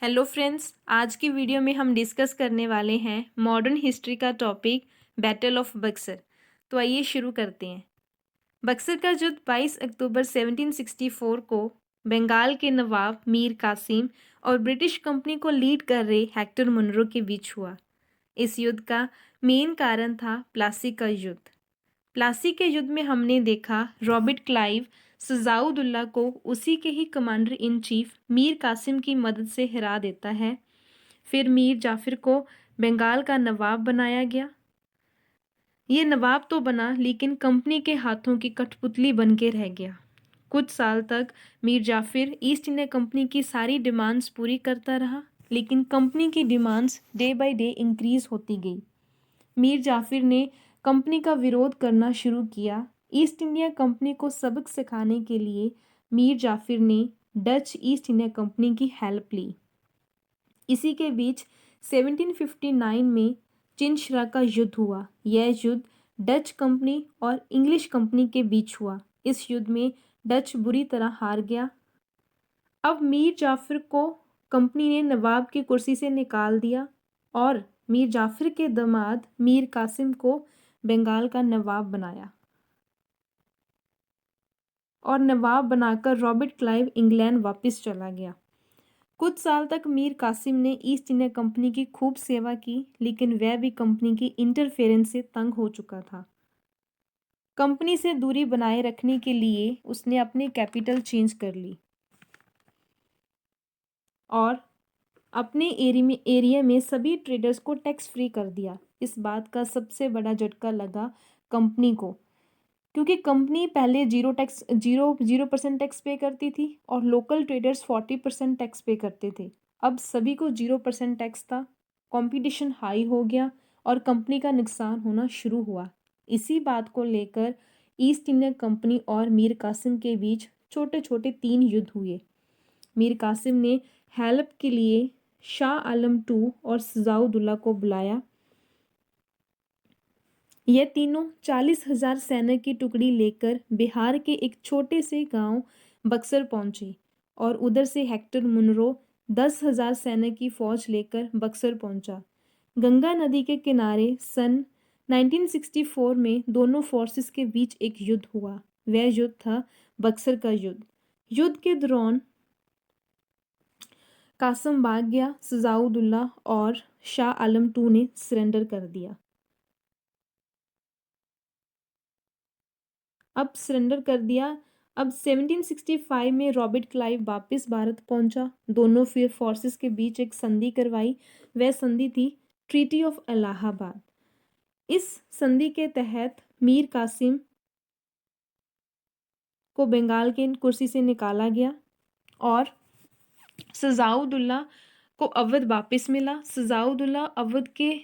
Hello friends, आज की video में हम डिस्कस करने वाले हैं मॉडर्न हिस्ट्री का टॉपिक बैटल ऑफ बक्सर। तो आइए शुरू करते हैं। बक्सर का युद्ध 22 अक्टूबर 1764 को बंगाल के नवाब मीर कासिम और ब्रिटिश कंपनी को लीड कर रहे हेक्टर मुनरो के बीच हुआ। इस युद्ध का मेन कारण था प्लासी का युद्ध। प्लासी के युद्ध में हमने देखा रॉबर्ट क्लाइव सजाउदुल्ला को उसी के ही commander in chief Mir Qasim की मदद से हरा देता है। फिर मीर जाफिर को बंगाल का नवाब बनाया गया। ये नवाब तो बना लेकिन कंपनी के हाथों की कठपुतली बन के रह गया। कुछ साल तक Mir Jafir east India company की सारी डिमांड्स पूरी करता रहा, लेकिन कंपनी की demands day by day increase होती गई। मीर जाफिर ने कंपनी का विरोध करना शुरू किया। ईस्ट इंडिया कंपनी को सबक सिखाने के लिए मीर जाफिर ने डच ईस्ट इंडिया कंपनी की हेल्प ली। इसी के बीच 1759 में चिनशरा का युद्ध हुआ। यह युद्ध डच कंपनी और इंग्लिश कंपनी के बीच हुआ। इस युद्ध में डच बुरी तरह हार गया। अब मीर जाफिर को कंपनी ने नवाब की कुर्सी से निकाल दिया और मीर जाफिर के दामाद मीर कासिम को बंगाल का नवाब बनाया और नवाब बनाकर रॉबर्ट क्लाइव इंग्लैंड वापस चला गया। कुछ साल तक मीर कासिम ने ईस्ट इंडिया कंपनी की खूब सेवा की, लेकिन वह भी कंपनी की इंटरफेरेंस से तंग हो चुका था। कंपनी से दूरी बनाए रखने के लिए उसने अपनी कैपिटल चेंज कर ली और अपने एरिया में सभी ट्रेडर्स को टैक्स फ्री कर दिया। इस बात का सबसे बड़ा झटका लगा कंपनी को, क्योंकि कंपनी पहले जीरो परसेंट टैक्स पे करती थी और लोकल ट्रेडर्स 40% टैक्स पे करते थे। अब सभी को 0% टैक्स था। कंपटीशन हाई हो गया और कंपनी का नुकसान होना शुरू हुआ। इसी बात को लेकर ईस्ट इंडिया कंपनी और मीर कासिम के बीच छोटे छोटे 3 युद्ध हुए। मीर कासिम ने हेल्प के लिए शाह आलम II और सजाउदुल्ला को बुलाया। ये तीनों 40,000 सैनिक की टुकड़ी लेकर बिहार के एक छोटे से गांव बक्सर पहुंचे और उधर से हेक्टर मुनरो 10,000 सैनिक की फौज लेकर बक्सर पहुंचा। गंगा नदी के किनारे सन 1964 में दोनों फोर्सेस के बीच एक युद्ध हुआ। वह युद्ध था बक्सर का युद्ध। युद्ध के दौरान कासम भाग गया। सजाउदुल्ला और शाह आलम II ने सरेंडर कर दिया। अब 1765 में रॉबर्ट क्लाइव वापस भारत पहुंचा। दोनों फिर फोर्सेस के बीच एक संधि करवाई। वह संधि थी ट्रीटी ऑफ इलाहाबाद। इस संधि के तहत मीर कासिम को बंगाल के कुर्सी से निकाला गया और सजाउदुल्ला को अवध वापस मिला। सजाउदुल्ला अवध के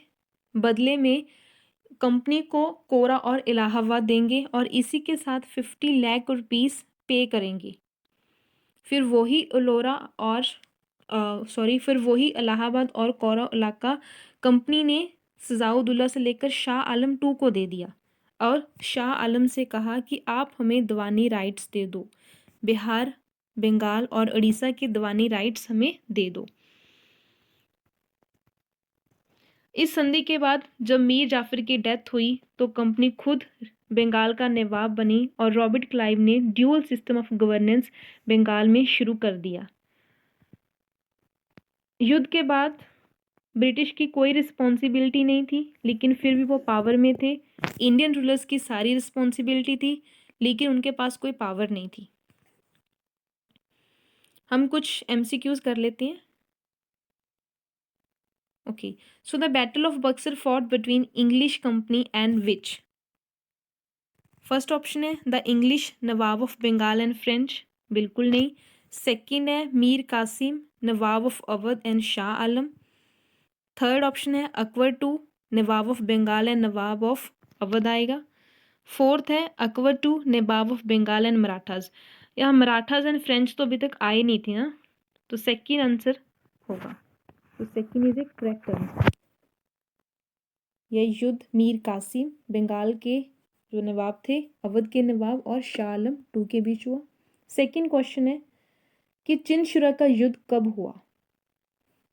बदले में कंपनी को कोरा और इलाहाबाद देंगे और इसी के साथ 50 लाख रुपीस पे करेंगे। फिर वही इलाहाबाद और कोरा इलाका कंपनी ने सजाउदुल्ला से लेकर शाह आलम II को दे दिया और शाह आलम से कहा कि आप हमें दीवानी राइट्स दे दो। बिहार, बंगाल और उड़ीसा के दीवानी राइट्स हमें दे दो। इस संधि के बाद जब मीर जाफिर की डेथ हुई तो कंपनी खुद बंगाल का नवाब बनी और रॉबर्ट क्लाइव ने dual system of governance Bengal में शुरू कर दिया। युद्ध के बाद ब्रिटिश की कोई रिस्पॉन्सिबिलिटी नहीं थी, लेकिन फिर भी वो पावर में थे। इंडियन रूलर्स की सारी रिस्पॉन्सिबिलिटी थी, लेकिन उनके पास कोई पावर नहीं थी। हम कुछ MCQs कर लेते हैं। Okay, so the Battle of Buxar fought between English company and which? First option है the English nawab of Bengal and French, बिल्कुल नहीं। सेकंड है Mir Qasim nawab of Awadh and Shah Alam. Third option है Akbar II nawab of Bengal and nawab of Awadh आएगा। फोर्थ है Akbar II nawab of Bengal and Marathas. यहाँ Marathas and French तो अभी तक आए नहीं थे ना, तो सेकंड आंसर होगा। तो second is A correct answer. यह युद्ध मीर कासिम बंगाल के जो नवाब थे, अवध के नवाब और शाह आलम II के बीच हुआ। सेकंड क्वेश्चन है कि चिनशुरा का युद्ध कब हुआ?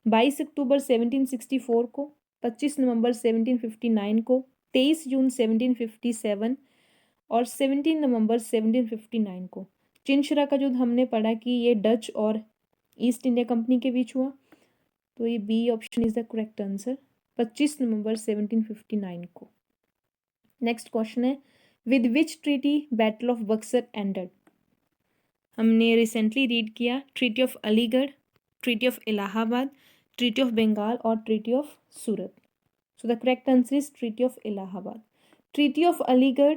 22 अक्टूबर 1764 को, 25 नवंबर 1759 को, 23 जून 1757 और 17 नवंबर 1759 को। चिनशरा का युद्ध हमने पढ़ा कि ये डच और ईस्ट इंडिया कंपनी के बीच हुआ, तो ये B option is the correct answer, 25 November 1759 को। नेक्स्ट क्वेश्चन है, with which treaty battle of Buxar ended. हमने रिसेंटली रीड किया treaty of Aligarh, treaty of Allahabad, treaty of Bengal और treaty of Surat. So the correct answer is treaty of Allahabad. Treaty of Aligarh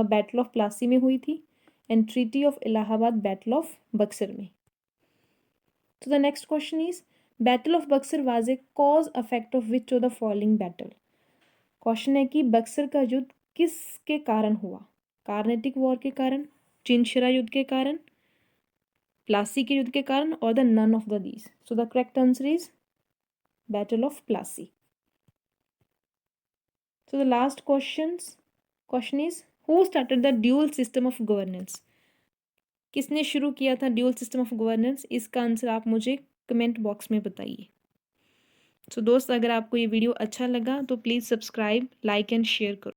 battle of Plassey में हुई थी and treaty of Allahabad battle of Buxar में। तो the next question is battle of Buxar was a cause affect of which of the following battle. Question है कि बक्सर का युद्ध किसके कारण हुआ, कार्नेटिक वॉर के कारण, चिनशरा युद्ध के कारण, प्लासी के युद्ध के कारण और the none of the these. So the correct answer is battle of Plassey. So the last question is who started the dual system of governance. किसने शुरू किया था ड्यूअल सिस्टम ऑफ गवर्नेंस, इसका आंसर आप मुझे कमेंट बॉक्स में बताइए। सो दोस्त, अगर आपको ये वीडियो अच्छा लगा तो please subscribe, like and share करो।